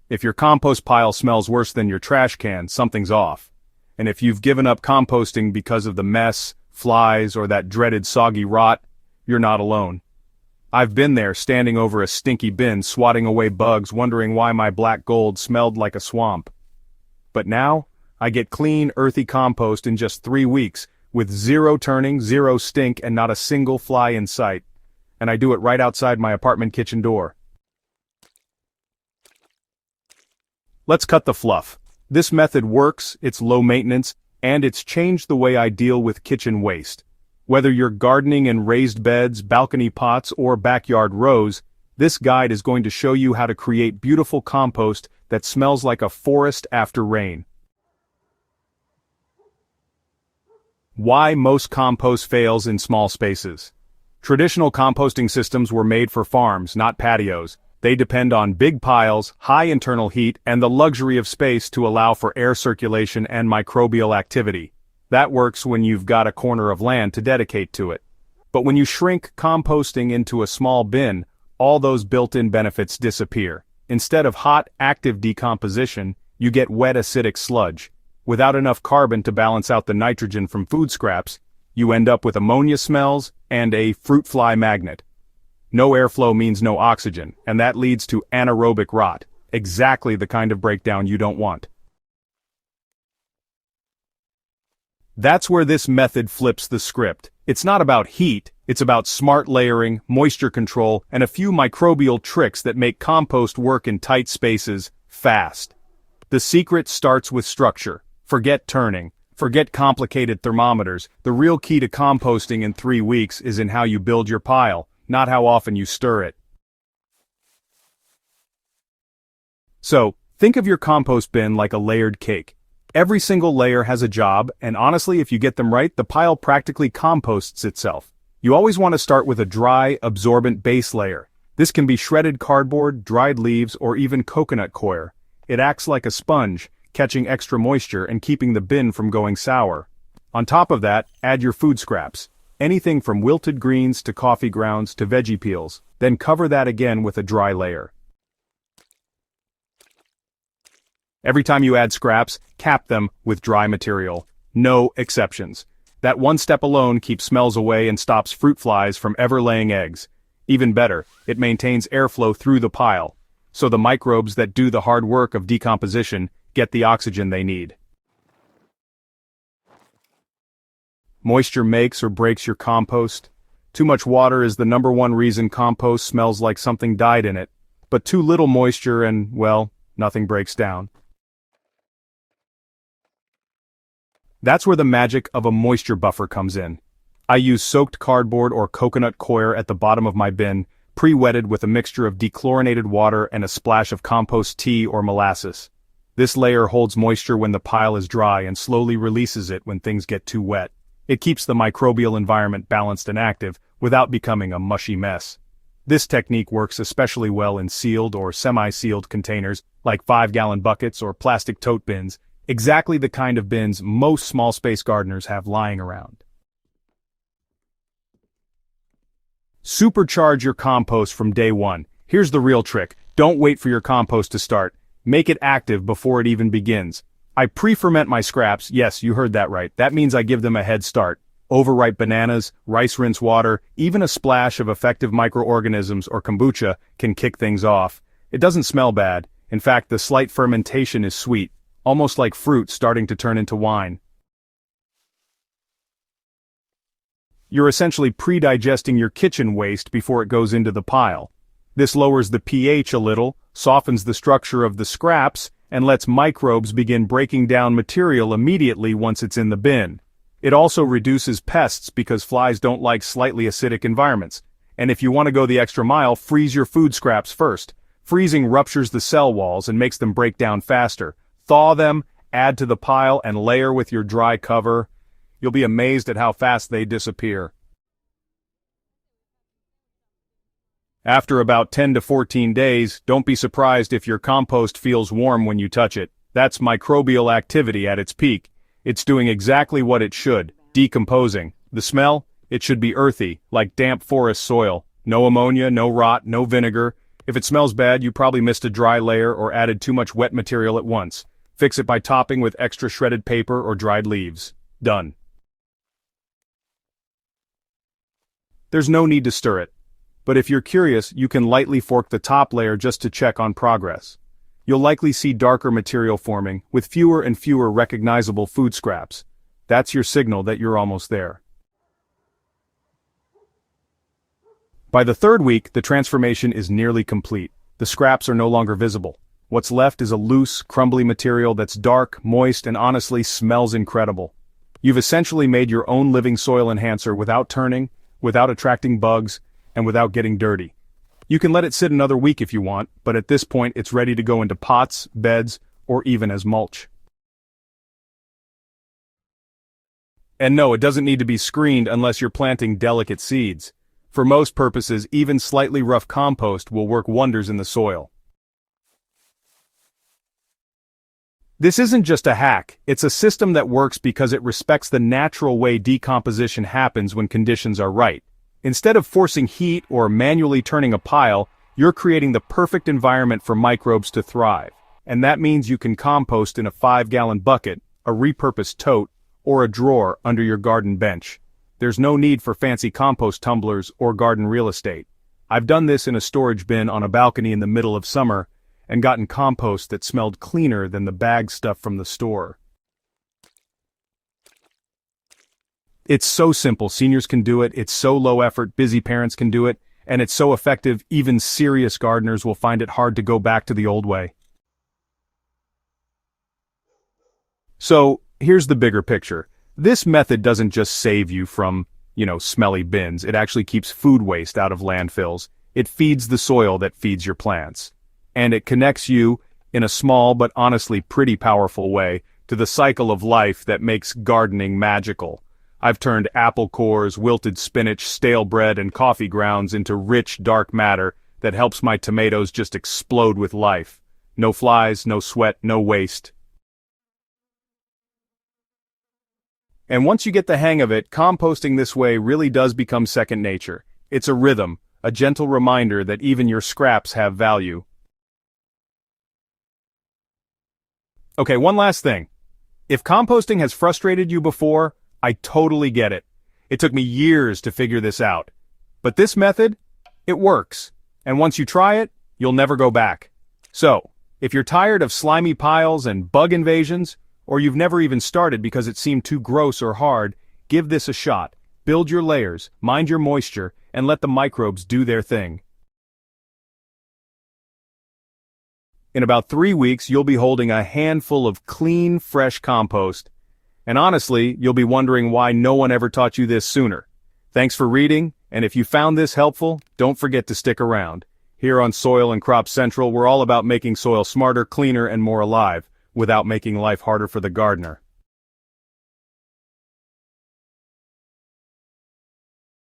If your compost pile smells worse than your trash can, something's off. And if you've given up composting because of the mess, flies, or that dreaded soggy rot, you're not alone. I've been there standing over a stinky bin swatting away bugs wondering why my black gold smelled like a swamp. But now, I get clean, earthy compost in just 3 weeks, with zero turning, zero stink, and not a single fly in sight. And I do it right outside my apartment kitchen door. Let's cut the fluff. This method works, it's low maintenance, and it's changed the way I deal with kitchen waste. Whether you're gardening in raised beds, balcony pots, or backyard rows, this guide is going to show you how to create beautiful compost that smells like a forest after rain. Why most compost fails in small spaces. Traditional composting systems were made for farms, not patios. They depend on big piles, high internal heat, and the luxury of space to allow for air circulation and microbial activity. That works when you've got a corner of land to dedicate to it. But when you shrink composting into a small bin, all those built-in benefits disappear. Instead of hot, active decomposition, you get wet acidic sludge. Without enough carbon to balance out the nitrogen from food scraps, you end up with ammonia smells and a fruit fly magnet. No airflow means no oxygen, and that leads to anaerobic rot, exactly the kind of breakdown you don't want. That's where this method flips the script. It's not about heat, it's about smart layering, moisture control, and a few microbial tricks that make compost work in tight spaces, fast. The secret starts with structure. Forget turning. Forget complicated thermometers. The real key to composting in 3 weeks is in how you build your pile, not how often you stir it. So, think of your compost bin like a layered cake. Every single layer has a job, and honestly, if you get them right, the pile practically composts itself. You always want to start with a dry, absorbent base layer. This can be shredded cardboard, dried leaves, or even coconut coir. It acts like a sponge, catching extra moisture and keeping the bin from going sour. On top of that, add your food scraps. Anything from wilted greens to coffee grounds to veggie peels. Then cover that again with a dry layer. Every time you add scraps, cap them with dry material. No exceptions. That one step alone keeps smells away and stops fruit flies from ever laying eggs. Even better, it maintains airflow through the pile, so the microbes that do the hard work of decomposition get the oxygen they need. Moisture makes or breaks your compost. Too much water is the #1 reason compost smells like something died in it, but too little moisture and, well, nothing breaks down. That's where the magic of a moisture buffer comes in. I use soaked cardboard or coconut coir at the bottom of my bin, pre-wetted with a mixture of dechlorinated water and a splash of compost tea or molasses. This layer holds moisture when the pile is dry and slowly releases it when things get too wet. It keeps the microbial environment balanced and active, without becoming a mushy mess. This technique works especially well in sealed or semi-sealed containers, like 5-gallon buckets or plastic tote bins, exactly the kind of bins most small space gardeners have lying around. Supercharge your compost from day one. Here's the real trick. Don't wait for your compost to start. Make it active before it even begins. I pre-ferment my scraps. Yes, you heard that right. That means I give them a head start. Overripe bananas, rice rinse water, even a splash of effective microorganisms or kombucha can kick things off. It doesn't smell bad. In fact, the slight fermentation is sweet, almost like fruit starting to turn into wine. You're essentially pre-digesting your kitchen waste before it goes into the pile. This lowers the pH a little, softens the structure of the scraps, and lets microbes begin breaking down material immediately once it's in the bin. It also reduces pests because flies don't like slightly acidic environments. And if you want to go the extra mile, freeze your food scraps first. Freezing ruptures the cell walls and makes them break down faster. Thaw them, add to the pile, and layer with your dry cover. You'll be amazed at how fast they disappear. After about 10 to 14 days, don't be surprised if your compost feels warm when you touch it. That's microbial activity at its peak. It's doing exactly what it should, decomposing. The smell? It should be earthy, like damp forest soil. No ammonia, no rot, no vinegar. If it smells bad, you probably missed a dry layer or added too much wet material at once. Fix it by topping with extra shredded paper or dried leaves. Done. There's no need to stir it. But if you're curious, you can lightly fork the top layer just to check on progress. You'll likely see darker material forming, with fewer and fewer recognizable food scraps. That's your signal that you're almost there. By the third week, the transformation is nearly complete. The scraps are no longer visible. What's left is a loose, crumbly material that's dark, moist, and honestly smells incredible. You've essentially made your own living soil enhancer without turning, without attracting bugs, and without getting dirty. You can let it sit another week if you want, but at this point it's ready to go into pots, beds, or even as mulch. And no, it doesn't need to be screened unless you're planting delicate seeds. For most purposes, even slightly rough compost will work wonders in the soil. This isn't just a hack, it's a system that works because it respects the natural way decomposition happens when conditions are right. Instead of forcing heat or manually turning a pile, you're creating the perfect environment for microbes to thrive. And that means you can compost in a 5-gallon bucket, a repurposed tote, or a drawer under your garden bench. There's no need for fancy compost tumblers or garden real estate. I've done this in a storage bin on a balcony in the middle of summer, and gotten compost that smelled cleaner than the bag stuff from the store. It's so simple, seniors can do it, it's so low effort, busy parents can do it, and it's so effective, even serious gardeners will find it hard to go back to the old way. So, here's the bigger picture. This method doesn't just save you from, smelly bins, it actually keeps food waste out of landfills. It feeds the soil that feeds your plants. And it connects you, in a small but honestly pretty powerful way, to the cycle of life that makes gardening magical. I've turned apple cores, wilted spinach, stale bread, and coffee grounds into rich, dark matter that helps my tomatoes just explode with life. No flies, no sweat, no waste. And once you get the hang of it, composting this way really does become second nature. It's a rhythm, a gentle reminder that even your scraps have value. Okay, one last thing. If composting has frustrated you before, I totally get it. It took me years to figure this out. But this method, it works. And once you try it, you'll never go back. So, if you're tired of slimy piles and bug invasions, or you've never even started because it seemed too gross or hard, give this a shot. Build your layers, mind your moisture, and let the microbes do their thing. In about 3 weeks, you'll be holding a handful of clean, fresh compost. And honestly, you'll be wondering why no one ever taught you this sooner. Thanks for reading, and if you found this helpful, don't forget to stick around. Here on Soil and Crop Central, we're all about making soil smarter, cleaner, and more alive, without making life harder for the gardener.